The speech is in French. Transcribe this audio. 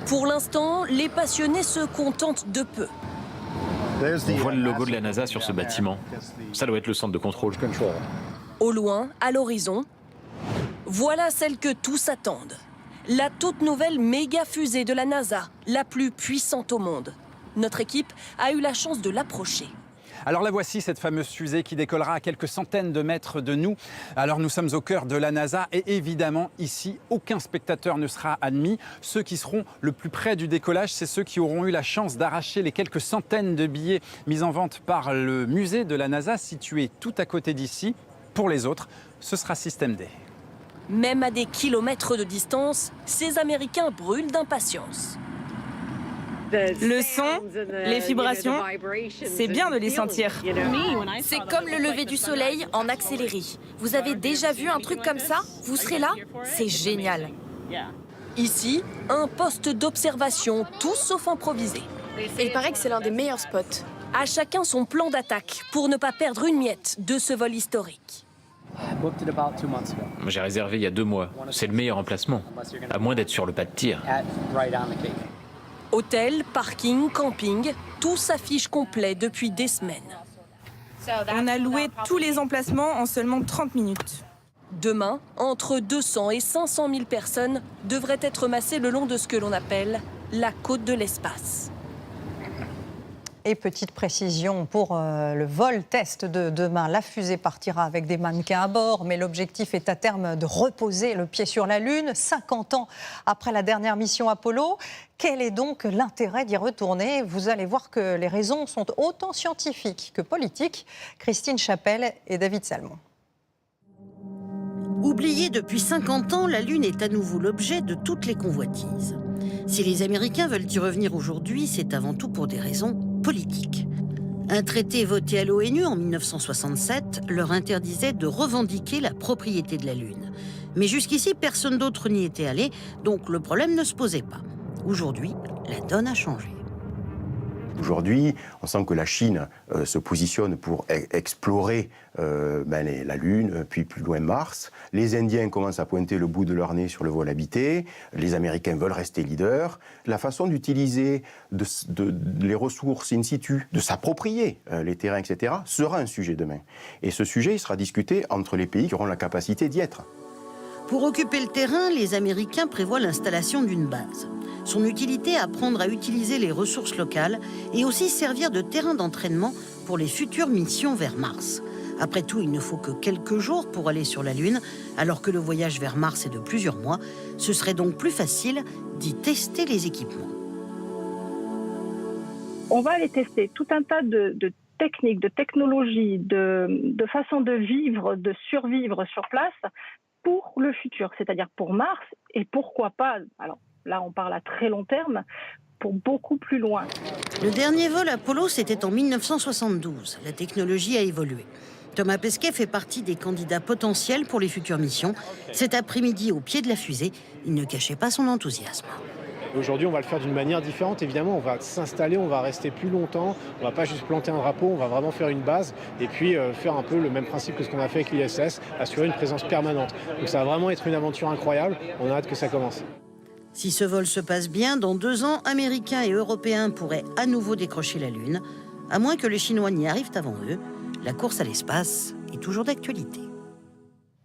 Pour l'instant, les passionnés se contentent de peu. On voit le logo de la NASA sur ce bâtiment. Ça doit être le centre de contrôle. Au loin, à l'horizon, voilà celle que tous attendent. La toute nouvelle méga fusée de la NASA, la plus puissante au monde. Notre équipe a eu la chance de l'approcher. Alors la voici, cette fameuse fusée qui décollera à quelques centaines de mètres de nous. Alors nous sommes au cœur de la NASA et évidemment ici, aucun spectateur ne sera admis. Ceux qui seront le plus près du décollage, c'est ceux qui auront eu la chance d'arracher les quelques centaines de billets mis en vente par le musée de la NASA situé tout à côté d'ici. Pour les autres, ce sera System D. Même à des kilomètres de distance, ces Américains brûlent d'impatience. Le son, les vibrations, c'est bien de les sentir. C'est comme le lever du soleil en accéléré. Vous avez déjà vu un truc comme ça? Vous serez là? C'est génial. Ici, un poste d'observation, tout sauf improvisé. Et il paraît que c'est l'un des meilleurs spots. À chacun son plan d'attaque pour ne pas perdre une miette de ce vol historique. J'ai réservé il y a 2 mois. C'est le meilleur emplacement, à moins d'être sur le pas de tir. Hôtel, parking, camping, tout s'affiche complet depuis des semaines. On a loué tous les emplacements en seulement 30 minutes. Demain, entre 200 et 500 000 personnes devraient être massées le long de ce que l'on appelle la côte de l'espace. Et petite précision pour le vol test de demain. La fusée partira avec des mannequins à bord, mais l'objectif est à terme de reposer le pied sur la Lune, 50 ans après la dernière mission Apollo. Quel est donc l'intérêt d'y retourner? Vous allez voir que les raisons sont autant scientifiques que politiques. Christine Chapelle et David Salmon. Oubliée depuis 50 ans, la Lune est à nouveau l'objet de toutes les convoitises. Si les Américains veulent y revenir aujourd'hui, c'est avant tout pour des raisons politiques. Un traité voté à l'ONU en 1967 leur interdisait de revendiquer la propriété de la Lune. Mais jusqu'ici, personne d'autre n'y était allé, donc le problème ne se posait pas. Aujourd'hui, la donne a changé. Aujourd'hui, on sent que la Chine se positionne pour explorer la Lune, puis plus loin Mars. Les Indiens commencent à pointer le bout de leur nez sur le vol habité. Les Américains veulent rester leaders. La façon d'utiliser les ressources in situ, de s'approprier les terrains, etc., sera un sujet demain. Et ce sujet, il sera discuté entre les pays qui auront la capacité d'y être. Pour occuper le terrain, les Américains prévoient l'installation d'une base. Son utilité, apprendre à utiliser les ressources locales et aussi servir de terrain d'entraînement pour les futures missions vers Mars. Après tout, il ne faut que quelques jours pour aller sur la Lune, alors que le voyage vers Mars est de plusieurs mois. Ce serait donc plus facile d'y tester les équipements. On va aller tester tout un tas de techniques, de technologies, de façons de vivre, de survivre sur place pour le futur, c'est-à-dire pour Mars et pourquoi pas, alors là on parle à très long terme, pour beaucoup plus loin. Le dernier vol Apollo, c'était en 1972. La technologie a évolué. Thomas Pesquet fait partie des candidats potentiels pour les futures missions. Cet après-midi, au pied de la fusée, il ne cachait pas son enthousiasme. Aujourd'hui, on va le faire d'une manière différente. Évidemment, on va s'installer, on va rester plus longtemps. On ne va pas juste planter un drapeau, on va vraiment faire une base et puis faire un peu le même principe que ce qu'on a fait avec l'ISS, assurer une présence permanente. Donc ça va vraiment être une aventure incroyable. On a hâte que ça commence. Si ce vol se passe bien, dans 2 ans, Américains et Européens pourraient à nouveau décrocher la Lune. À moins que les Chinois n'y arrivent avant eux, la course à l'espace est toujours d'actualité.